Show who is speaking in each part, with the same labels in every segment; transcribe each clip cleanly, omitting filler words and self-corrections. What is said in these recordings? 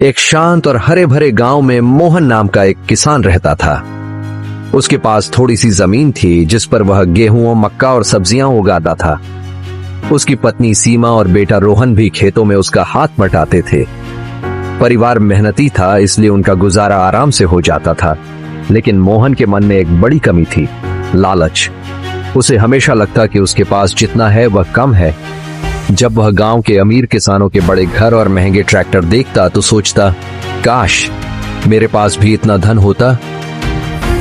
Speaker 1: एक शांत और हरे भरे गांव में मोहन नाम का एक किसान रहता था। उसके पास थोड़ी सी जमीन थी जिस पर वह गेहूं, मक्का और सब्जियां उगाता था। उसकी पत्नी सीमा और बेटा रोहन भी खेतों में उसका हाथ बटाते थे। परिवार मेहनती था, इसलिए उनका गुजारा आराम से हो जाता था। लेकिन मोहन के मन में एक बड़ी कमी थी, लालच। उसे हमेशा लगता कि उसके पास जितना है वह कम है। जब वह गांव के अमीर किसानों के बड़े घर और महंगे ट्रैक्टर देखता तो सोचता, काश मेरे पास भी इतना धन होता।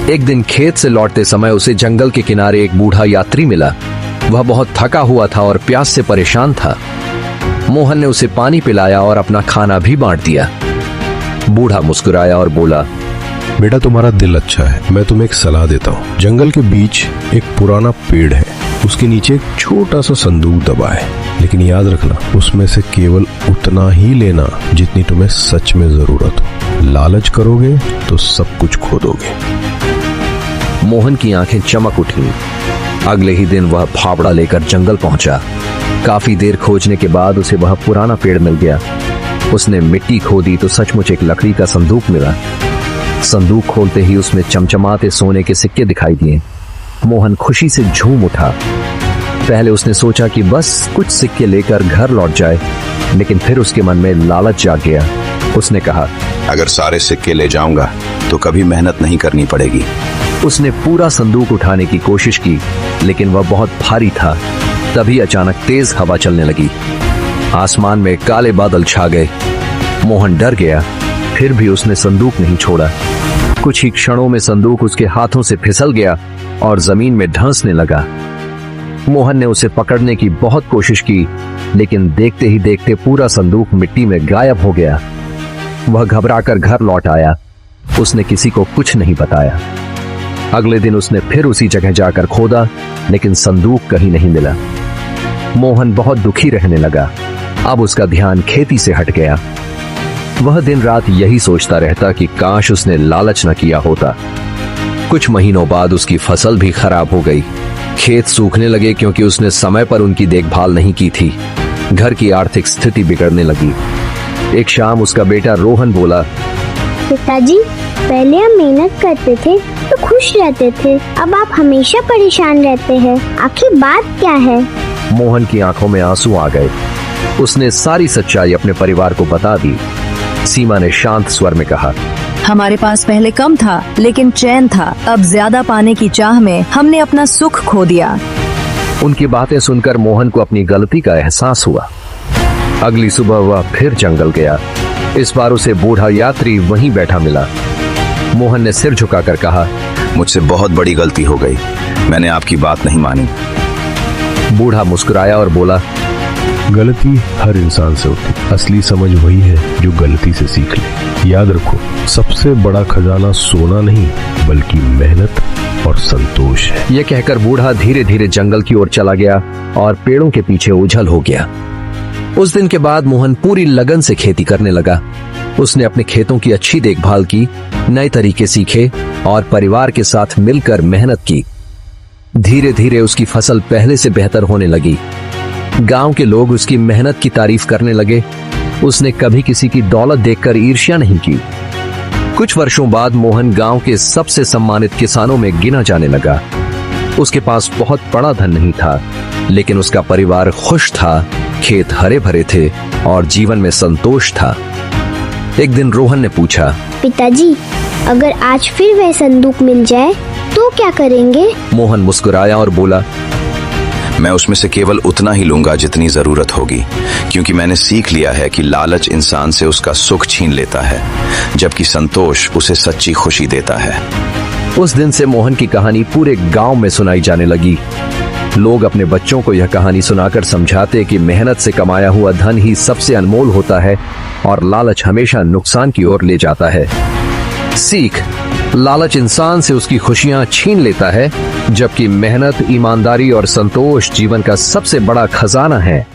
Speaker 1: एक दिन खेत से लौटते समय उसे जंगल के किनारे एक बूढ़ा यात्री मिला। वह बहुत थका हुआ था और प्यास से परेशान था। मोहन ने उसे पानी पिलाया और अपना खाना भी बांट दिया। बूढ़ा मुस्कुराया और बोला,
Speaker 2: बेटा तुम्हारा दिल अच्छा है, मैं तुम्हें एक सलाह देता हूँ। जंगल के बीच एक पुराना पेड़ है, उसके नीचे एक छोटा सा संदूक दबा है, लेकिन याद रखना उसमें से केवल उतना ही लेना जितनी तुम्हें सच में जरूरत हो। लालच करोगे तो सब कुछ खो दोगे।
Speaker 1: मोहन की आंखें चमक उठी। अगले ही दिन वह फावड़ा लेकर जंगल पहुंचा। काफी देर खोजने के बाद उसे वह पुराना पेड़ मिल गया। उसने मिट्टी खोदी तो सचमुच एक लकड़ी का संदूक मिला। संदूक खोलते ही उसमें चमचमाते सोने के सिक्के दिखाई दिए। मोहन खुशी से झूम उठा। पहले उसने सोचा कि बस कुछ सिक्के लेकर घर लौट जाए, लेकिन फिर उसके मन में लालच जाग गया। उसने कहा,
Speaker 3: अगर सारे सिक्के ले जाऊंगा तो कभी मेहनत नहीं करनी पड़ेगी।
Speaker 1: उसने पूरा संदूक उठाने की कोशिश की, लेकिन वह बहुत भारी था। तभी अचानक तेज हवा चलने लगी। आसमान में काले बादल छा गए। मोहन डर गया, फिर भी उसने संदूक नहीं छोड़ा। कुछ ही क्षणों में संदूक उसके हाथों से फिसल गया और जमीन में धंसने लगा। मोहन ने उसे पकड़ने की बहुत कोशिश की, लेकिन देखते ही देखते पूरा संदूक मिट्टी में गायब हो गया। वह घबराकर घर लौट आया। उसने किसी को कुछ नहीं बताया। अगले दिन उसने फिर उसी जगह जाकर खोदा, लेकिन संदूक कहीं नहीं मिला। मोहन बहुत दुखी रहने लगा। अब उसका ध्यान खेती से हट गया। वह दिन रात यही सोचता रहता कि काश उसने लालच न किया होता। कुछ महीनों बाद उसकी फसल भी खराब हो गई। खेत सूखने लगे क्योंकि उसने समय पर उनकी देखभाल नहीं की थी। घर की आर्थिक स्थिति बिगड़ने लगी। एक शाम उसका बेटा रोहन बोला,
Speaker 4: पिताजी, पहले हम मेहनत करते थे तो खुश रहते थे, अब आप हमेशा परेशान रहते हैं। आखिर बात क्या है?
Speaker 1: मोहन की आंखों में आंसू आ गए। उसने सारी सच्चाई अपने परिवार को बता दी। सीमा ने शांत स्वर में कहा,
Speaker 5: हमारे पास पहले कम था लेकिन चैन था, अब ज्यादा पाने की चाह में हमने अपना सुख खो दिया।
Speaker 1: उनकी बातें सुनकर मोहन को अपनी गलती का एहसास हुआ। अगली सुबह वह फिर जंगल गया। इस बार उसे बूढ़ा यात्री वहीं बैठा मिला। मोहन ने सिर झुकाकर कहा,
Speaker 3: मुझसे बहुत बड़ी गलती हो गई, मैंने आपकी बात नहीं मानी।
Speaker 1: बूढ़ा मुस्कुराया और बोला,
Speaker 2: गलती हर इंसान से होती, असली समझ वही है जो गलती से सीख ले। याद रखो, सबसे बड़ा खजाना सोना नहीं बल्कि मेहनत और संतोष है।
Speaker 1: यह कहकर बूढ़ा धीरे धीरे जंगल की ओर चला गया और पेड़ों के पीछे उछल हो गया। उस दिन के बाद मोहन पूरी लगन से खेती करने लगा। उसने अपने खेतों की अच्छी देखभाल की, नए तरीके सीखे और परिवार के साथ मिलकर मेहनत की। धीरे धीरे उसकी फसल पहले से बेहतर होने लगी। गांव के लोग उसकी मेहनत की तारीफ करने लगे। उसने कभी किसी की दौलत देखकर ईर्ष्या नहीं की। कुछ वर्षों बाद मोहन गांव के सबसे सम्मानित किसानों में गिना जाने लगा। उसके पास बहुत बड़ा धन नहीं था, लेकिन उसका परिवार खुश था, खेत हरे भरे थे और जीवन में संतोष था। एक दिन रोहन ने पूछा,
Speaker 4: पिताजी, अगर आज फिर वह संदूक मिल जाए तो क्या करेंगे?
Speaker 1: मोहन मुस्कुराया और बोला,
Speaker 3: मैं उसमें से केवल उतना ही लूंगा जितनी जरूरत होगी, क्योंकि मैंने सीख लिया है कि लालच इंसान से उसका सुख छीन लेता है, जबकि संतोष उसे सच्ची खुशी देता है।
Speaker 1: उस दिन से मोहन की कहानी पूरे गांव में सुनाई जाने लगी। लोग अपने बच्चों को यह कहानी सुनाकर समझाते कि मेहनत से कमाया हुआ धन ही सबसे अनमोल होता है और लालच हमेशा नुकसान की ओर ले जाता है। सीख, लालच इंसान से उसकी खुशियां छीन लेता है, जबकि मेहनत, ईमानदारी और संतोष जीवन का सबसे बड़ा खजाना है।